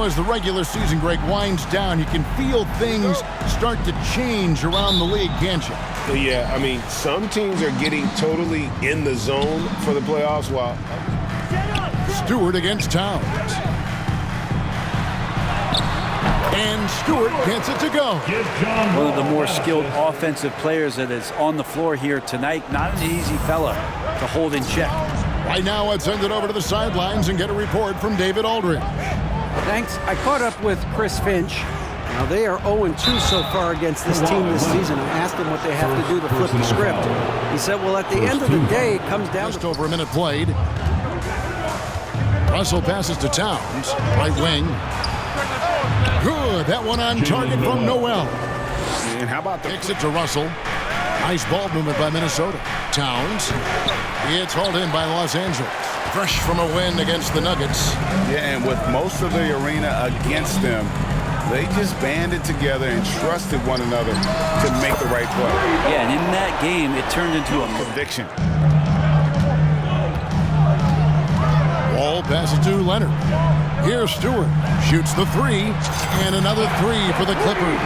know, as the regular season, Greg, winds down, you can feel things start to change around the league, can't you? Yeah, I mean, some teams are getting totally in the zone for the playoffs while... Stewart against Towns. And Stewart gets it to go. One of the more skilled offensive players that is on the floor here tonight. Not an easy fella to hold in check. Right now, let's send it over to the sidelines and get a report from David Aldridge. Thanks. I caught up with Chris Finch. Now, they are 0-2 so far against this team this season. I asked him what they have to do to flip the script. He said, well, at the end of the day, it comes down Just over a minute played. Russell passes to Towns. Right wing. Good. That one on target from Noel. And how about the... Kicks it to Russell. Nice ball movement by Minnesota. Towns. It's hauled in by Los Angeles. Fresh from a win against the Nuggets. Yeah, and with most of the arena against them, they just banded together and trusted one another to make the right play. Yeah, and in that game, it turned into a Conviction. Wall passes to Leonard. Here's Stewart. Shoots the three. And another three for the Clippers.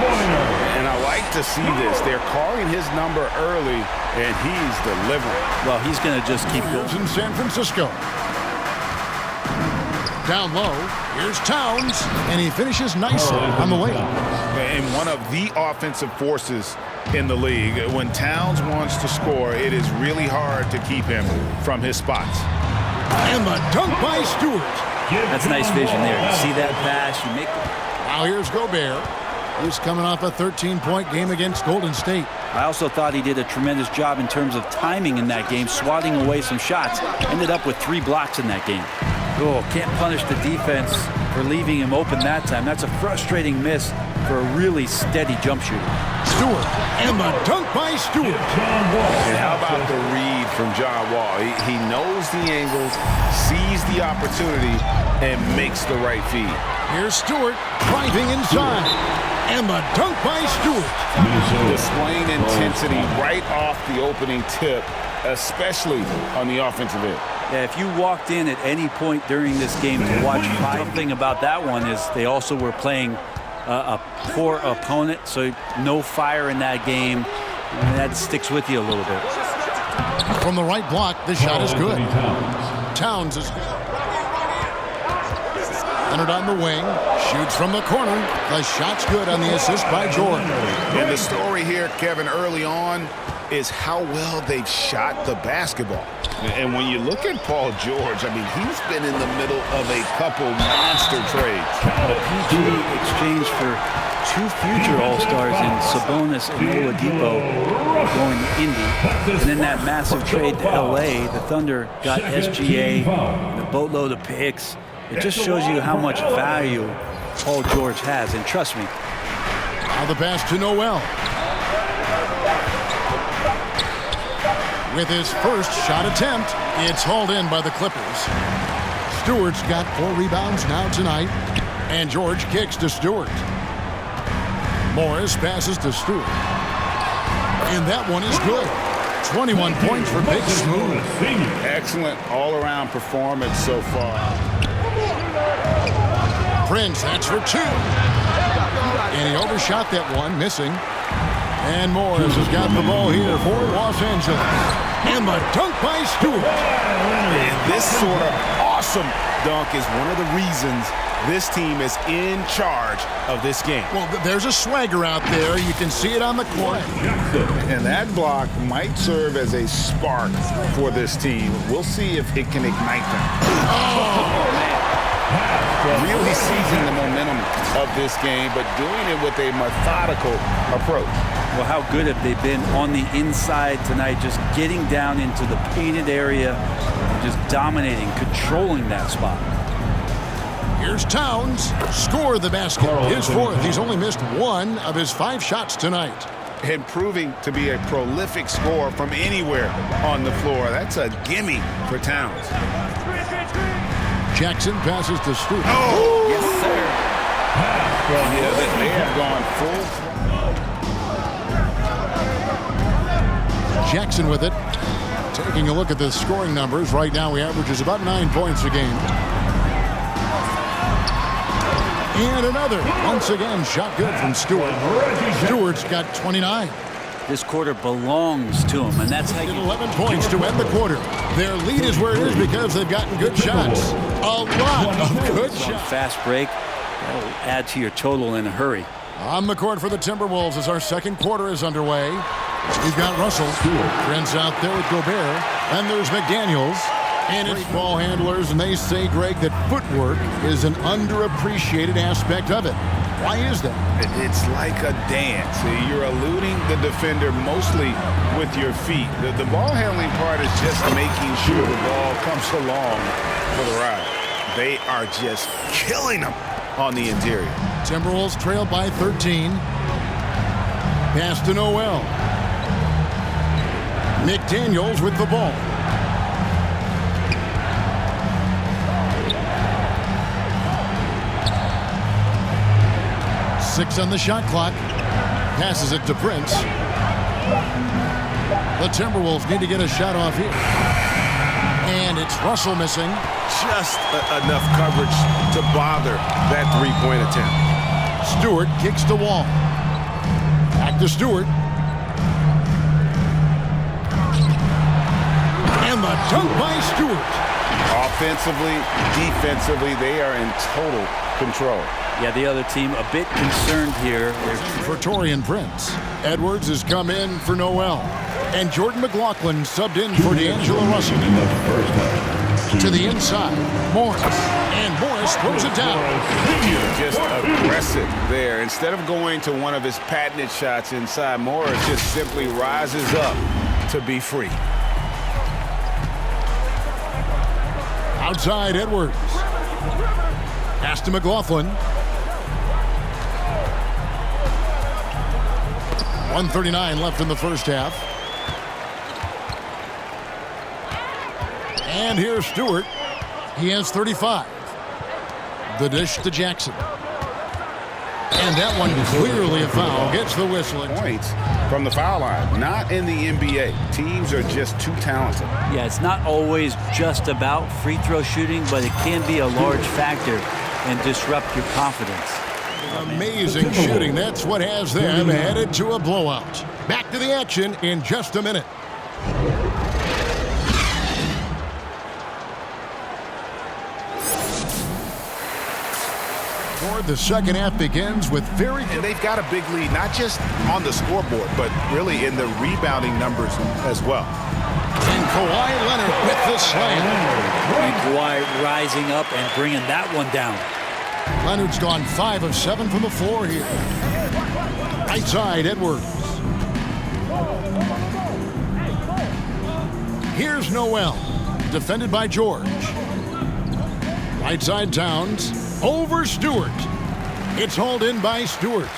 And I like to see this. They're calling his number early, and he's delivering. well, he's going to just keep going. In San Francisco. Down low. Here's Towns. And he finishes nicely on the layup. And one of the offensive forces in the league. When Towns wants to score, it is really hard to keep him from his spots. And the dunk by Stewart. That's nice vision there. You see that pass, you make it. Now here's Gobert. He's coming off a 13-point game against Golden State. I also thought he did a tremendous job in terms of timing in that game, swatting away some shots. Ended up with 3 blocks in that game. Oh, can't punish the defense for leaving him open that time. That's a frustrating miss for a really steady jump shooter. Stewart. And the dunk by Stewart. And how about the read from John Wall? He knows the angles, sees the opportunity, and makes the right feed. Here's Stewart driving inside. And the dunk by Stewart. Displaying intensity right off the opening tip, especially on the offensive end. Yeah, if you walked in at any point during this game to watch, something about that one is they also were playing a poor opponent, so no fire in that game. And that sticks with you a little bit. From the right block, the shot is good. Towns is good. Leonard on the wing, shoots from the corner. The shot's good on the assist by Jordan. And the story here, Kevin, early on is how well they've shot the basketball. And when you look at Paul George, I mean, he's been in the middle of a couple monster trades. The PG exchange for 2 future All-Stars in Sabonis and Oladipo going to Indy. And in that massive trade to L.A., the Thunder got SGA and a boatload of picks. It just shows you how much value Paul George has. And trust me. Now the pass to Noel. With his first shot attempt, it's hauled in by the Clippers. Stewart's got 4 rebounds now tonight. And George kicks to Stewart. Morris passes to Stewart. And that one is good. 21 points for Big Smooth. Excellent all-around performance so far. Prince, that's for 2. And he overshot that one, missing. And Morris has got the ball here for Los Angeles. And the dunk by Stewart. And this sort of awesome dunk is one of the reasons this team is in charge of this game. Well, there's a swagger out there. You can see it on the court. And that block might serve as a spark for this team. We'll see if it can ignite them. Really seizing the momentum of this game, but doing it with a methodical approach. Well, how good have they been on the inside tonight, just getting down into the painted area and just dominating, controlling that spot. Here's Towns. Score the basket. His 4th. He's only missed 1 of his 5 shots tonight. And proving to be a prolific scorer from anywhere on the floor. That's a gimme for Towns. Jackson passes to Stewart. Oh, yes, sir. Yeah, they have gone full. Jackson with it. Taking a look at the scoring numbers. Right now he averages about 9 points a game. And another. Once again, shot good from Stewart. Stewart's got 29. This quarter belongs to him, and that's how you... 11 points to end the quarter. Their lead is where it is because they've gotten good shots. A lot of good shots. Fast break. That'll add to your total in a hurry. On the court for the Timberwolves as our second quarter is underway. We've got Russell. Trent's out there with Gobert. And there's McDaniels. And it's ball handlers, and they say, Greg, that footwork is an underappreciated aspect of it. Why is that? It's like a dance. You're eluding the defender mostly with your feet. The ball handling part is just making sure the ball comes along for the ride. They are just killing them on the interior. Timberwolves trailed by 13. Pass to Noel. McDaniels with the ball. Six on the shot clock. Passes it to Prince. The Timberwolves need to get a shot off here. And it's Russell missing. Just enough coverage to bother that three-point attempt. Stewart kicks the wall. Back to Stewart. And the dunk by Stewart. Offensively, defensively, they are in total control. Yeah, the other team a bit concerned here. For Taurean Prince. Edwards has come in for Noel. And Jordan McLaughlin subbed in for D'Angelo Russell. To the inside. Morris. And Morris throws it down. Just aggressive there. Instead of going to one of his patented shots inside, Morris just simply rises up to be free. Outside Edwards. Pass to McLaughlin. 1:39 left in the first half. And here's Stewart. He has 35. The dish to Jackson. And that one clearly a foul. Gets the whistle. Points from the foul line. Not in the NBA. Teams are just too talented. Yeah, it's not always just about free throw shooting, but it can be a large factor and disrupt your confidence. Amazing shooting. That's what has them headed to a blowout. Back to the action in just a minute. The second half begins with And they've got a big lead, not just on the scoreboard, but really in the rebounding numbers as well. And Kawhi Leonard with the slam. And Kawhi rising up and bringing that one down. Leonard's gone 5 of 7 from the floor here. Right side, Edwards. Here's Noel, defended by George. Right side, Towns. Over Stewart. It's hauled in by Stewart.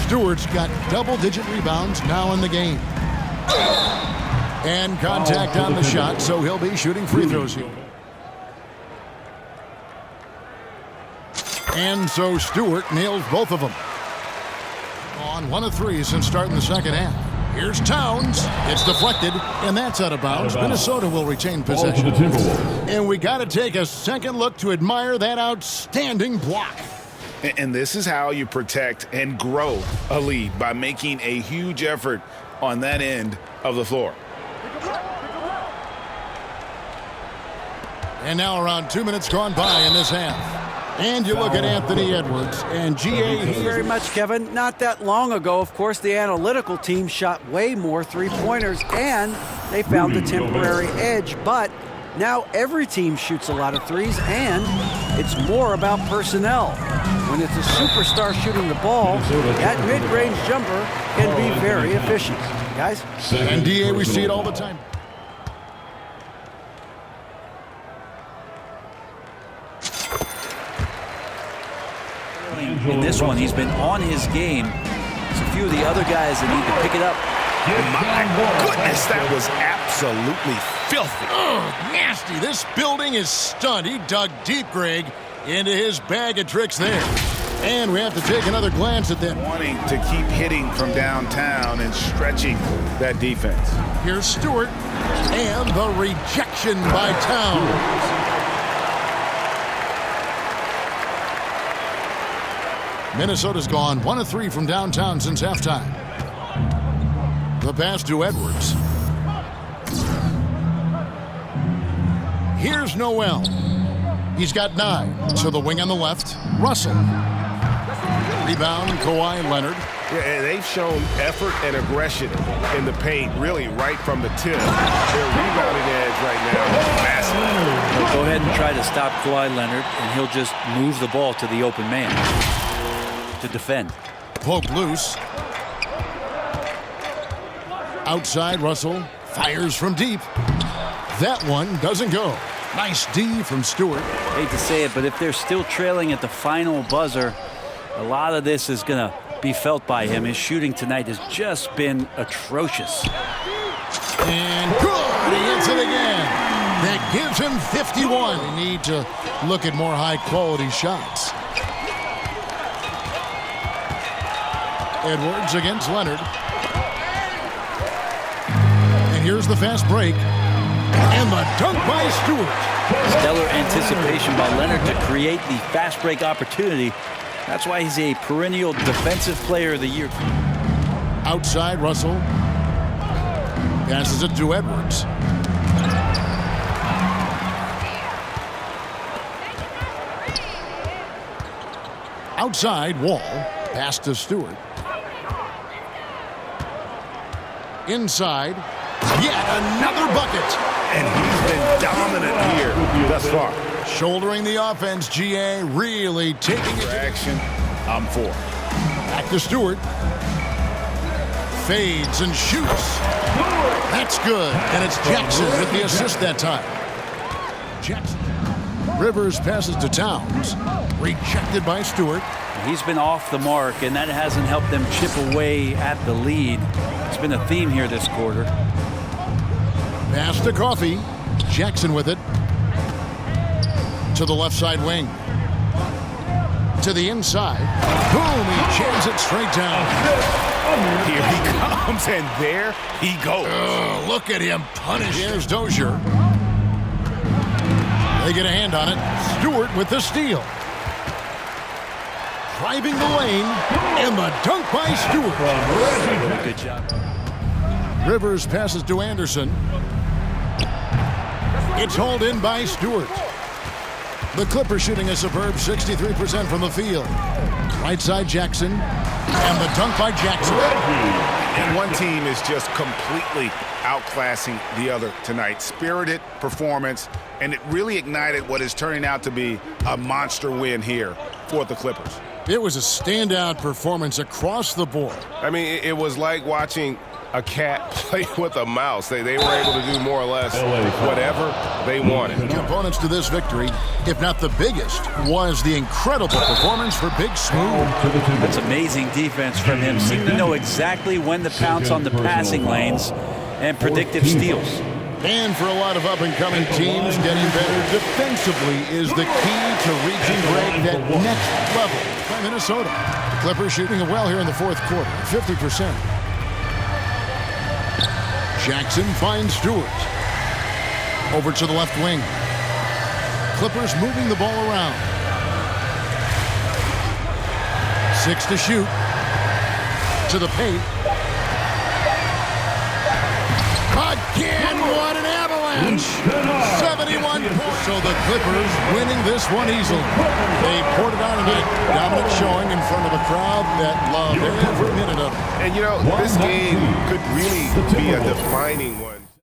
Stewart's got double-digit rebounds now in the game. And contact on the shot, so he'll be shooting free throws here. And so Stewart nails both of them. On 1 of 3 since starting the second half. Here's Towns. It's deflected, and that's out of bounds. Minnesota will retain possession. And we got to take a second look to admire that outstanding block. And this is how you protect and grow a lead, by making a huge effort on that end of the floor. And now around 2 minutes gone by in this half. And you look at Anthony Edwards and GA. Thank you very much, Kevin. Not that long ago, of course, the analytical team shot way more three-pointers, and they found a temporary edge. But now every team shoots a lot of threes, and it's more about personnel. When it's a superstar shooting the ball, that mid-range jumper can be very efficient. Guys? And DA, we see it all the time. In this one, he's been on his game. There's a few of the other guys that need to pick it up. My goodness, that was absolutely filthy. Oh, nasty. This building is stunned. He dug deep, Greg, into his bag of tricks there. And we have to take another glance at that. Wanting to keep hitting from downtown and stretching that defense. Here's Stewart. And the rejection by Towns. Minnesota's gone 1 of 3 from downtown since halftime. The pass to Edwards. Here's Noel. He's got 9. To the wing on the left, Russell. Rebound, Kawhi Leonard. Yeah, and they've shown effort and aggression in the paint, really right from the tip. Their rebounding edge right now is massive. Well, go ahead and try to stop Kawhi Leonard, and he'll just move the ball to the open man to defend. Poke loose. Outside, Russell fires from deep. That one doesn't go. Nice D from Stewart. Hate to say it, but if they're still trailing at the final buzzer, a lot of this is going to be felt by him. His shooting tonight has just been atrocious. And good! He hits it again. That gives him 51. They need to look at more high-quality shots. Edwards against Leonard. And here's the fast break. And the dunk by Stewart. Stellar anticipation by Leonard to create the fast break opportunity. That's why he's a perennial defensive player of the year. Outside, Russell passes it to Edwards. Outside, Wall pass to Stewart. Inside, yet another bucket. And he's been dominant here thus far. Shouldering the offense, GA really taking it. Action, I'm for. Back to Stewart. Fades and shoots. That's good. And it's Jackson with the assist that time. Jackson. Rivers passes to Towns. Rejected by Stewart. He's been off the mark, and that hasn't helped them chip away at the lead. It's been a theme here this quarter. Pass to Coffey. Jackson with it. To the left side wing. To the inside. Boom! He jams it straight down. Here he comes, and there he goes. Look at him punish. Here's Dozier. They get a hand on it. Stewart with the steal. Driving the lane. And the dunk by Stewart. Good job. Rivers passes to Anderson. It's hauled in by Stewart. The Clippers shooting a superb 63% from the field. Right side Jackson. And the dunk by Jackson. And one team is just completely outclassing the other tonight. Spirited performance, and it really ignited what is turning out to be a monster win here for the Clippers. It was a standout performance across the board. I mean, it was like watching a cat play with a mouse. They were able to do more or less whatever they wanted. Components to this victory, if not the biggest, was the incredible performance for Big Smooth. That's amazing defense from him. Seemed to know exactly when to pounce on the passing lanes and predictive steals. And for a lot of up-and-coming teams, getting better defensively is the key to reaching that next level. By Minnesota, the Clippers shooting it well here in the fourth quarter, 50%. Jackson finds Stewart. Over to the left wing. Clippers moving the ball around. 6 to shoot. To the paint. Again, what an avalanche! 71 points. So the Clippers winning this one easily. They poured it on tonight. Dominant showing in front of a crowd that loved every minute of it. And, you know, this game could really be a defining one.